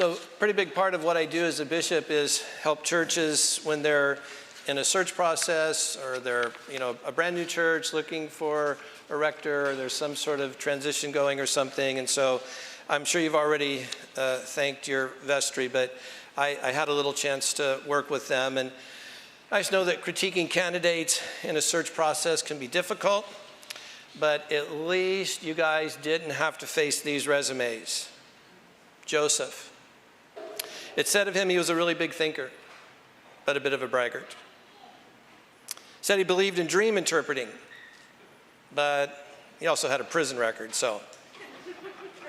So pretty big part of what I do as a bishop is help churches when they're in a search process, or they're, a brand new church looking for a rector, or there's some sort of transition going or something. And so I'm sure you've already thanked your vestry, but I had a little chance to work with them. And I just know that critiquing candidates in a search process can be difficult, but at least you guys didn't have to face these resumes. Joseph. It said of him he was a really big thinker, but a bit of a braggart. Said he believed in dream interpreting, but he also had a prison record, so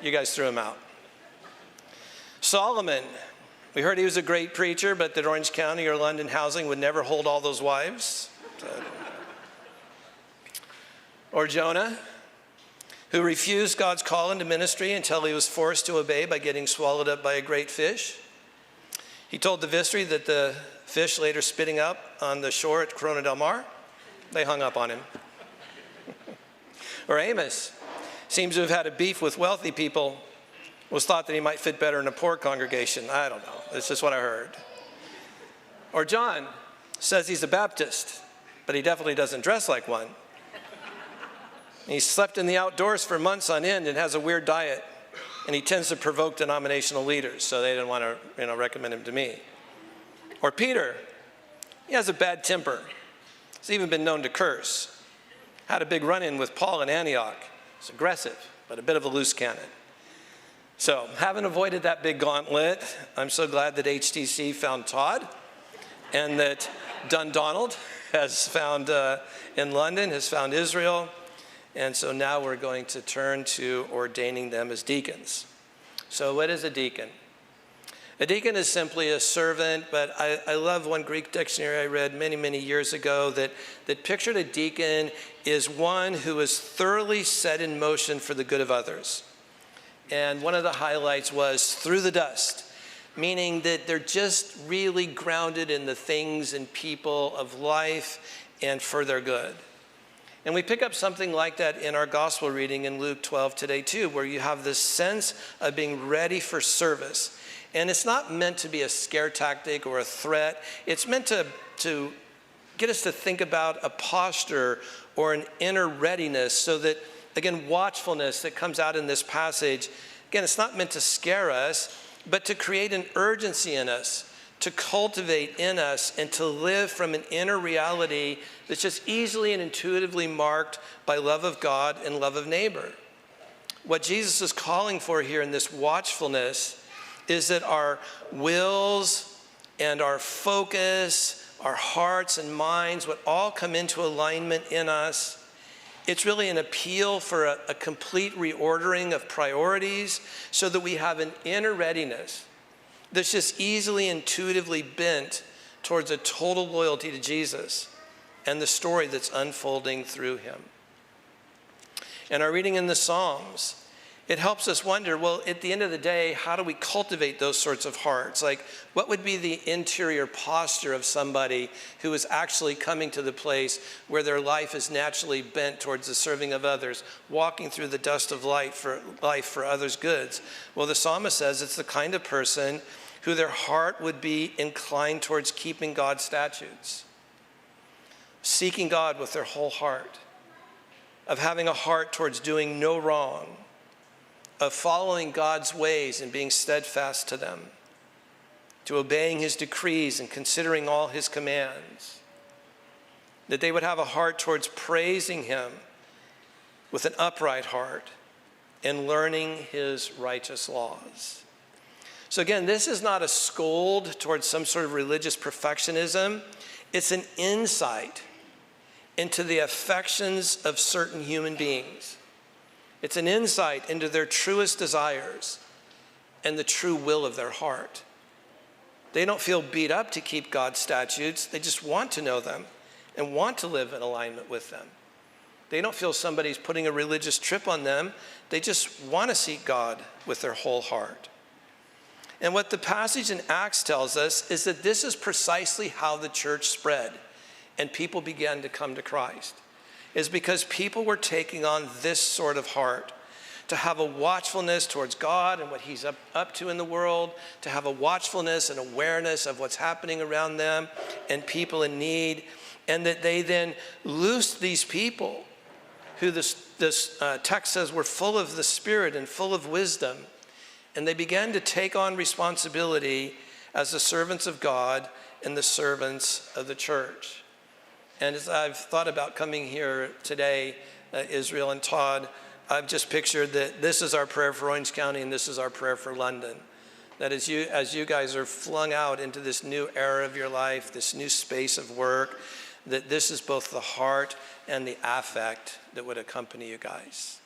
you guys threw him out. Solomon, we heard he was a great preacher, but that Orange County or London housing would never hold all those wives. Or Jonah, who refused God's call into ministry until he was forced to obey by getting swallowed up by a great fish. He told the vestry that the fish later spitting up on the shore at Corona del Mar, they hung up on him. Or Amos seems to have had a beef with wealthy people, was thought that he might fit better in a poor congregation. I don't know, it's just what I heard. Or John says he's a Baptist, but he definitely doesn't dress like one. He slept in the outdoors for months on end and has a weird diet. And he tends to provoke denominational leaders, so they didn't want to recommend him to me. Or Peter, he has a bad temper. He's even been known to curse. Had a big run-in with Paul in Antioch. He's aggressive, but a bit of a loose cannon. So, having avoided that big gauntlet, I'm so glad that HTC found Todd, and that Dundonald has found, in London, has found Israel. And so now we're going to turn to ordaining them as deacons. So what is a deacon? A deacon is simply a servant, but I love one Greek dictionary I read many, many years ago that pictured a deacon is one who is thoroughly set in motion for the good of others. And one of the highlights was through the dust, meaning that they're just really grounded in the things and people of life and for their good. And we pick up something like that in our gospel reading in Luke 12 today too, where you have this sense of being ready for service. And it's not meant to be a scare tactic or a threat. It's meant to get us to think about a posture or an inner readiness, so that, again, watchfulness that comes out in this passage, again, it's not meant to scare us, but to create an urgency in us, to cultivate in us, and to live from an inner reality that's just easily and intuitively marked by love of God and love of neighbor. What Jesus is calling for here in this watchfulness is that our wills and our focus, our hearts and minds would all come into alignment in us. It's really an appeal for a complete reordering of priorities, so that we have an inner readiness that's just easily, intuitively bent towards a total loyalty to Jesus and the story that's unfolding through him. And our reading in the Psalms, it helps us wonder, well, at the end of the day, how do we cultivate those sorts of hearts? Like, what would be the interior posture of somebody who is actually coming to the place where their life is naturally bent towards the serving of others, walking through the dust of life for others' goods? Well, the psalmist says it's the kind of person who their heart would be inclined towards keeping God's statutes, seeking God with their whole heart, of having a heart towards doing no wrong, of following God's ways and being steadfast to them, to obeying his decrees and considering all his commands, that they would have a heart towards praising him with an upright heart and learning his righteous laws. So again, this is not a scold towards some sort of religious perfectionism. It's an insight into the affections of certain human beings. It's an insight into their truest desires and the true will of their heart. They don't feel beat up to keep God's statutes. They just want to know them and want to live in alignment with them. They don't feel somebody's putting a religious trip on them. They just want to seek God with their whole heart. And what the passage in Acts tells us is that this is precisely how the church spread and people began to come to Christ, is because people were taking on this sort of heart, to have a watchfulness towards God and what he's up to in the world, to have a watchfulness and awareness of what's happening around them and people in need, and that they then loosed these people who this text says were full of the Spirit and full of wisdom, and they began to take on responsibility as the servants of God and the servants of the church. And as I've thought about coming here today, Israel and Todd, I've just pictured that this is our prayer for Orange County and this is our prayer for London. That as you guys are flung out into this new era of your life, this new space of work, that this is both the heart and the affect that would accompany you guys.